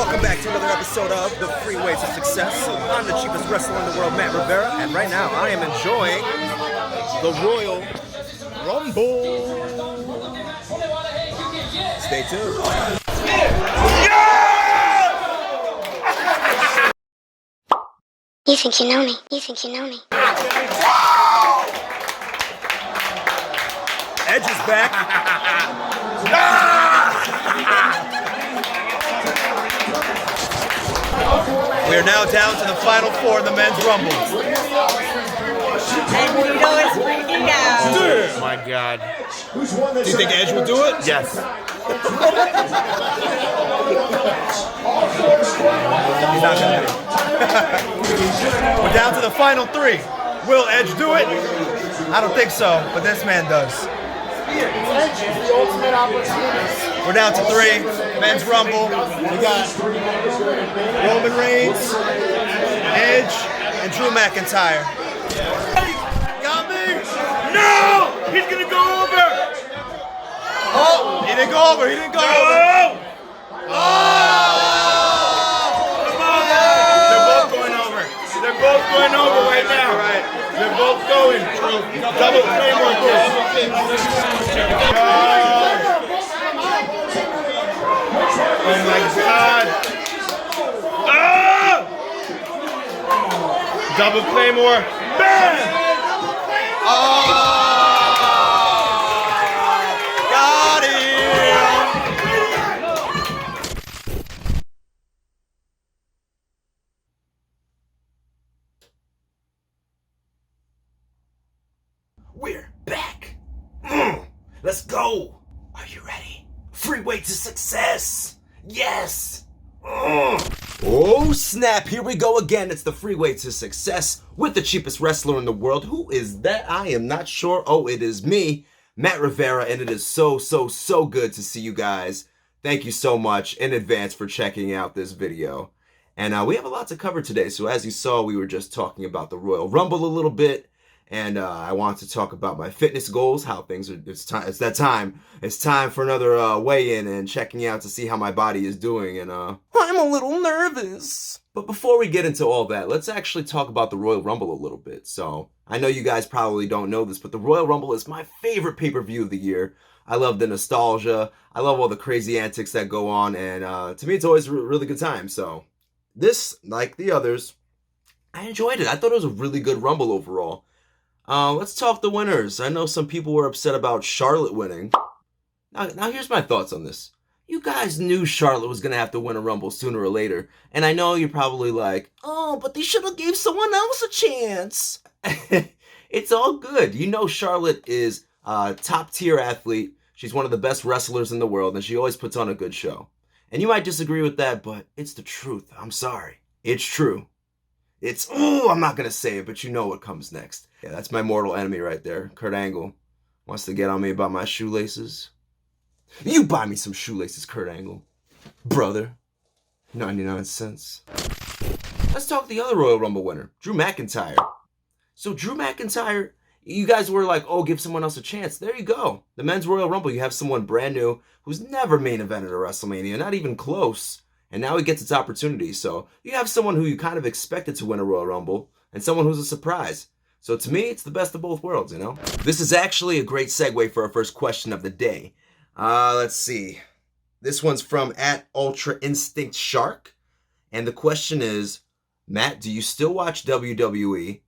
Welcome back to another episode of the FREEway to Success. I'm the cheapest wrestler in the world, Matt Rivera, and right now I am enjoying the Royal Rumble. Stay tuned. You think you know me? You think you know me? Edge is back. We are now down to the final four in the men's rumble. And Tito is freaking out. Oh my God. Do you think Edge will do it? Yes. He's not gonna do it. We're down to the final three. Will Edge do it? I don't think so, but this man does. We're down to three. Men's Rumble. We got Roman Reigns, Edge, and Drew McIntyre. Got me? No! He's gonna go over! Oh! He didn't go over. He didn't go over. Oh! Come on! They're both going over. They're both going over right now. Right. They're both going. Double Claymore. Oh my God! Ah! Double Claymore. Bam! Oh! Got him! We're back. Let's go. Are you ready? FREEway to success. Yes. Oh snap, here we go again. It's the FREEway to success with the cheapest wrestler in the world. Who is that? I am not sure. Oh, it is me, Matt Rivera, and it is so good to see you guys. Thank you so much in advance for checking out this video. And we have a lot to cover today. So as you saw, we were just talking about the Royal Rumble a little bit. And I want to talk about my fitness goals, how things are, it's that time. It's time for another weigh-in and checking out to see how my body is doing. And I'm a little nervous. But before we get into all that, let's actually talk about the Royal Rumble a little bit. So I know you guys probably don't know this, but the Royal Rumble is my favorite pay-per-view of the year. I love the nostalgia. I love all the crazy antics that go on. And to me, it's always a really good time. So this, like the others, I enjoyed it. I thought it was a really good Rumble overall. Let's talk the winners. I know some people were upset about Charlotte winning. Now here's my thoughts on this. You guys knew Charlotte was going to have to win a Rumble sooner or later. And I know you're probably like, oh, but they should have gave someone else a chance. It's all good. You know Charlotte is a top-tier athlete. She's one of the best wrestlers in the world, and she always puts on a good show. And you might disagree with that, but it's the truth. I'm sorry. It's true. I'm not going to say it, but you know what comes next. Yeah, that's my mortal enemy right there. Kurt Angle wants to get on me about my shoelaces. You buy me some shoelaces, Kurt Angle. Brother. 99 cents. Let's talk the other Royal Rumble winner, Drew McIntyre. So Drew McIntyre, you guys were like, oh, give someone else a chance. There you go. The men's Royal Rumble, you have someone brand new who's never main evented a WrestleMania, not even close. And now he gets its opportunity. So you have someone who you kind of expected to win a Royal Rumble and someone who's a surprise. So to me, it's the best of both worlds, you know? This is actually a great segue for our first question of the day. Let's see. This one's from @UltraInstinctShark. And the question is, Matt, do you still watch WWE?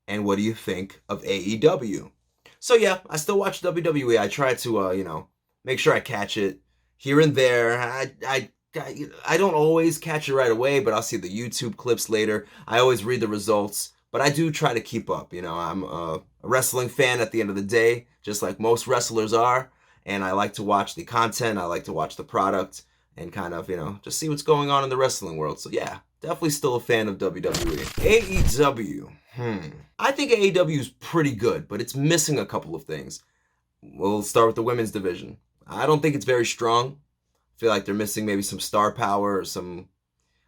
And what do you think of AEW? So yeah, I still watch WWE. I try to, make sure I catch it here and there. I don't always catch it right away, but I'll see the YouTube clips later. I always read the results, but I do try to keep up. I'm a wrestling fan at the end of the day, just like most wrestlers are, and I like to watch the content. I like to watch the product and kind of, just see what's going on in the wrestling world. So yeah, definitely still a fan of WWE. AEW. I think AEW is pretty good, but it's missing a couple of things. We'll start with the women's division. I don't think it's very strong. Feel like they're missing maybe some star power or some,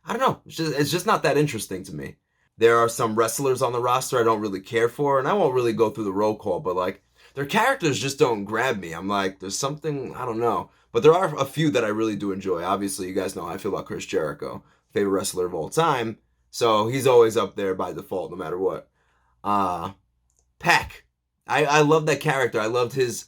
I don't know. It's just not that interesting to me. There are some wrestlers on the roster I don't really care for, and I won't really go through the roll call, but like their characters just don't grab me. I'm like, there's something, I don't know. But there are a few that I really do enjoy. Obviously, you guys know how I feel about Chris Jericho, favorite wrestler of all time. So he's always up there by default, no matter what. Pac. I love that character. I loved his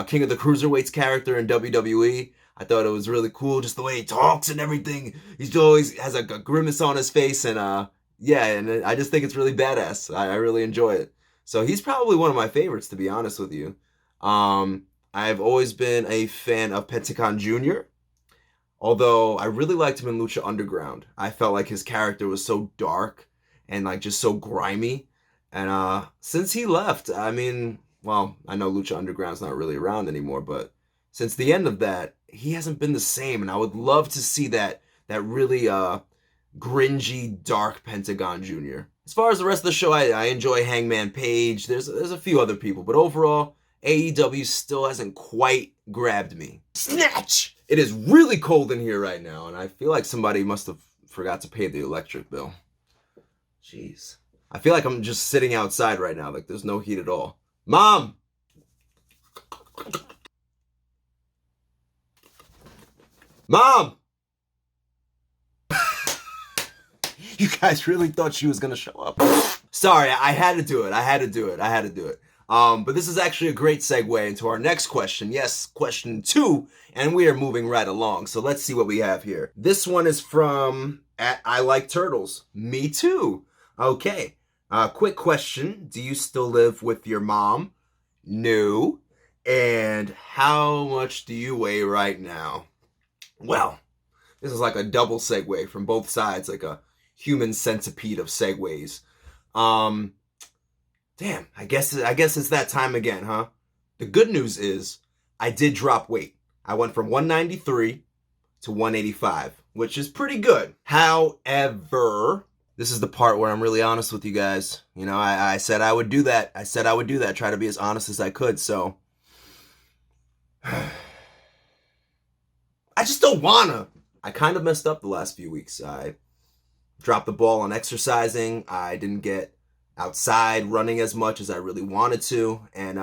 King of the Cruiserweights character in WWE. I thought it was really cool, just the way he talks and everything. He always has a grimace on his face, and yeah, and I just think it's really badass. I really enjoy it. So he's probably one of my favorites, to be honest with you. I've always been a fan of Pentagon Jr., although I really liked him in Lucha Underground. I felt like his character was so dark and like just so grimy. And since he left, I mean, well, I know Lucha Underground's not really around anymore, but since the end of that, he hasn't been the same. And I would love to see that really gringy, dark Pentagon Jr. As far as the rest of the show, I enjoy Hangman Page. There's a few other people, but overall, AEW still hasn't quite grabbed me. Snatch! It is really cold in here right now, and I feel like somebody must have forgot to pay the electric bill. Jeez. I feel like I'm just sitting outside right now, like there's no heat at all. Mom! Mom! You guys really thought she was gonna show up. Sorry, I had to do it. But this is actually a great segue into our next question. Yes, question 2, and we are moving right along. So let's see what we have here. This one is from @ILikeTurtles. Me too. Okay. Quick question. Do you still live with your mom? No. And how much do you weigh right now? Well, this is like a double segue from both sides, like a human centipede of segues. Damn, I guess it's that time again, huh? The good news is I did drop weight. I went from 193 to 185, which is pretty good. However, this is the part where I'm really honest with you guys. You know, I said I would do that. Try to be as honest as I could, so I just don't wanna. I kind of messed up the last few weeks. I dropped the ball on exercising. I didn't get outside running as much as I really wanted to. And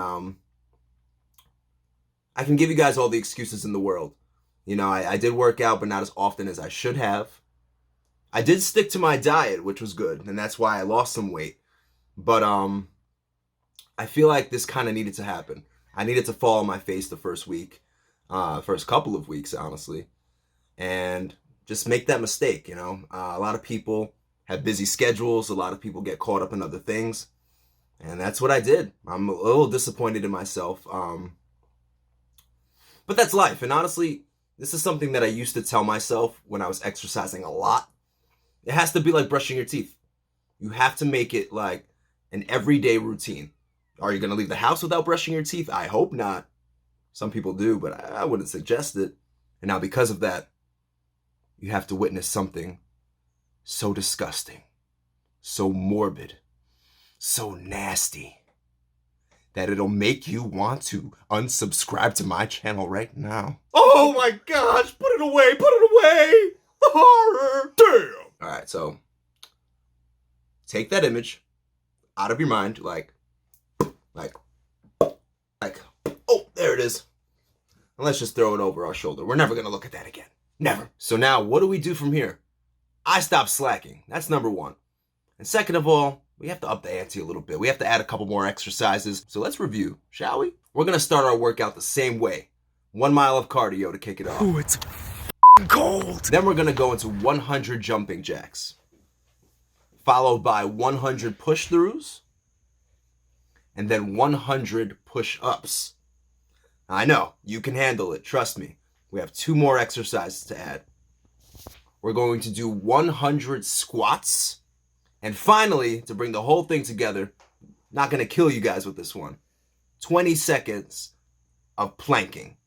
I can give you guys all the excuses in the world. You know, I did work out, but not as often as I should have. I did stick to my diet, which was good. And that's why I lost some weight. But I feel like this kind of needed to happen. I needed to fall on my face the first week. First couple of weeks, honestly. And just make that mistake, you know. A lot of people have busy schedules. A lot of people get caught up in other things. And that's what I did. I'm a little disappointed in myself. But that's life. And honestly, this is something that I used to tell myself when I was exercising a lot. It has to be like brushing your teeth. You have to make it like an everyday routine. Are you going to leave the house without brushing your teeth? I hope not. Some people do, but I wouldn't suggest it. And now because of that, you have to witness something so disgusting, so morbid, so nasty, that it'll make you want to unsubscribe to my channel right now. Oh my gosh, put it away, the horror, damn. All right, so take that image out of your mind, like, oh, there it is. And let's just throw it over our shoulder. We're never gonna look at that again. Never. So now, what do we do from here? I stopped slacking. That's number one. And second of all, we have to up the ante a little bit. We have to add a couple more exercises. So let's review, shall we? We're gonna start our workout the same way. 1 mile of cardio to kick it off. Ooh, it's cold. Then we're gonna go into 100 jumping jacks, followed by 100 push-throughs, and then 100 push-ups. I know, you can handle it, trust me. We have 2 more exercises to add. We're going to do 100 squats. And finally, to bring the whole thing together, not going to kill you guys with this one, 20 seconds of planking.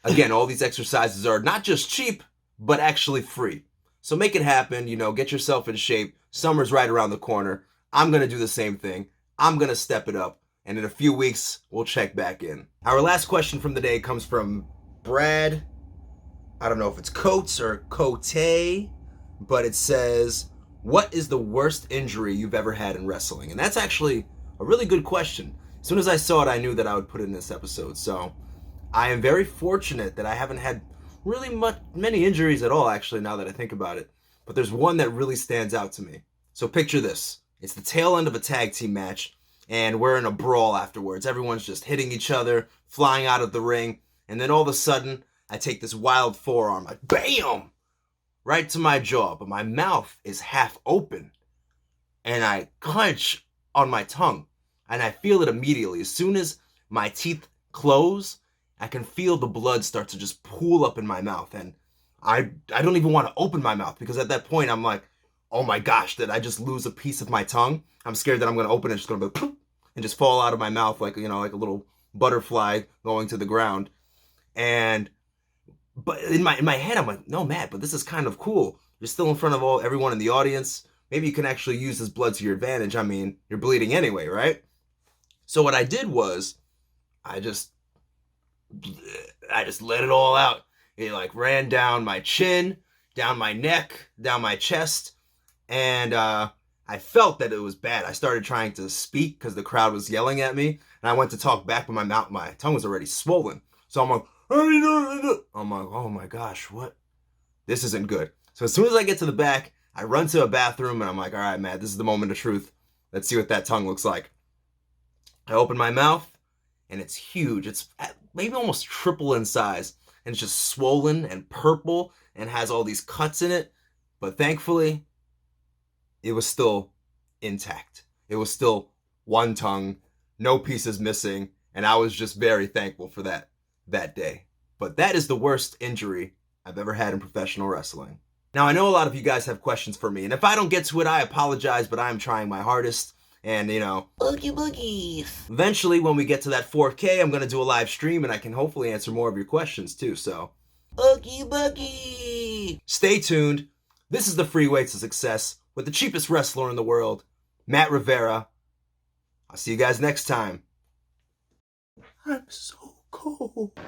Again, all these exercises are not just cheap, but actually free. So make it happen, you know, get yourself in shape. Summer's right around the corner. I'm going to do the same thing. I'm going to step it up. And in a few weeks, we'll check back in. Our last question from the day comes from Brad. I don't know if it's Coates or Cote, but it says, what is the worst injury you've ever had in wrestling? And that's actually a really good question. As soon as I saw it, I knew that I would put it in this episode. So I am very fortunate that I haven't had really many injuries at all, actually, now that I think about it. But there's one that really stands out to me. So picture this. It's the tail end of a tag team match, and we're in a brawl afterwards. Everyone's just hitting each other, flying out of the ring, and then all of a sudden, I take this wild forearm, like BAM! Right to my jaw, but my mouth is half open, and I clench on my tongue, and I feel it immediately. As soon as my teeth close, I can feel the blood start to just pool up in my mouth, and I don't even want to open my mouth, because at that point, I'm like, oh my gosh, did I just lose a piece of my tongue? I'm scared that I'm going to open it, it's going to be and just fall out of my mouth like, like a little butterfly going to the ground. But in my head, I'm like, no, Matt, but this is kind of cool. You're still in front of everyone in the audience. Maybe you can actually use this blood to your advantage. I mean, you're bleeding anyway, right? So what I did was, I just let it all out. It like ran down my chin, down my neck, down my chest, and I felt that it was bad. I started trying to speak because the crowd was yelling at me, and I went to talk back, but my tongue was already swollen. So I'm like, oh my gosh, what? This isn't good. So as soon as I get to the back, I run to a bathroom, and I'm like, all right, Matt, this is the moment of truth. Let's see what that tongue looks like. I open my mouth, and it's huge. It's maybe almost triple in size, and it's just swollen and purple and has all these cuts in it. But thankfully, it was still intact. It was still one tongue, no pieces missing, and I was just very thankful for that day. But that is the worst injury I've ever had in professional wrestling. Now, I know a lot of you guys have questions for me, and if I don't get to it, I apologize, but I'm trying my hardest. And, Boogie boogies. eventually when we get to that 4K, I'm going to do a live stream, and I can hopefully answer more of your questions too, so Boogie boogie. stay tuned. This is the freeway to success with the cheapest wrestler in the world, Matt Rivera. I'll see you guys next time. I'm so cold.